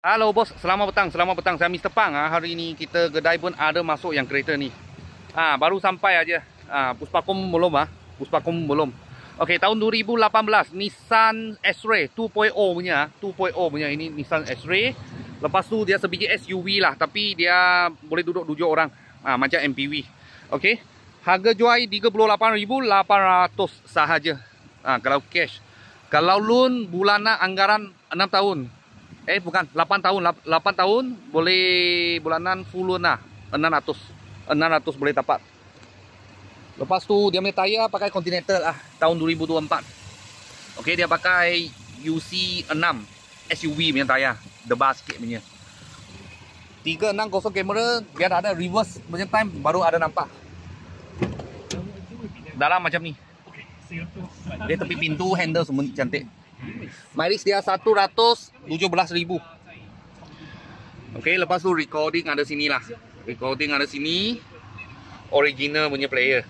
Halo bos, selamat petang, selamat petang. Saya Mr. Pang. Hari ini kita kedai pun ada masuk yang kereta ni. Baru sampai aja. Puspakom belum Puspakom belum. Okey, tahun 2018 Nissan S-Ray 2.0 punya, 2.0 punya ini Nissan S-Ray. Lepas tu dia sebiji SUV lah, tapi dia boleh duduk 7 orang. Macam MPV. Okey. Harga jual 38,800 sahaja. Kalau cash. Kalau loan bulanan anggaran 6 tahun. Bukan, 8 tahun. 8 tahun boleh bulanan full loan lah. 600 boleh dapat. Lepas tu dia punya tayar pakai Continental lah. Tahun 2024. Okey, dia pakai UC6 SUV punya tayar. Debar sikit punya. 360 kamera. Biar ada reverse punya time baru ada nampak. Dalam macam ni. Dia tepi pintu, handle semua cantik. Mileage dia 117,000. Okey, lepas tu recording ada sini lah. Recording ada sini. Original punya player.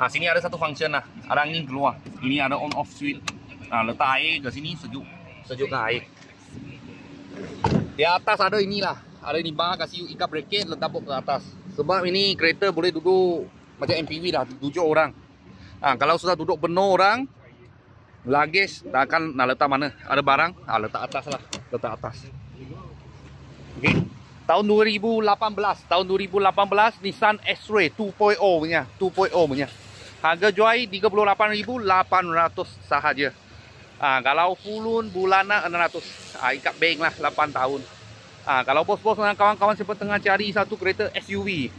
Sini ada satu function lah. Ada angin keluar. Ini ada on off switch. Letak air ke sini sejuk. Sejuk ke air. Di atas ada inilah. Ada ini bar kasih ikat bracket letak ke atas. Sebab ini kereta boleh duduk macam MPV dah 7 orang. Kalau sudah duduk penuh orang, luggage tak akan nak letak mana. Ada barang, letak atas lah. Letak atas. Okey. Tahun 2018 Nissan S-Ray 2.0 punya. 2.0 punya. Harga jual 38,800 sahaja. Kalau full loan bulanan 600. Ikat bank lah 8 tahun. Kalau bos-bos dan kawan-kawan siapa tengah cari satu kereta SUV.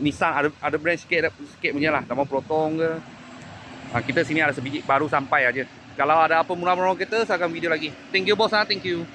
Nissan ada brand sikit punya lah. Tak mau Proton ke. Kita sini ada sebiji baru sampai aja. Kalau ada apa murah-murah kita, saya akan video lagi. Thank you bos, thank you.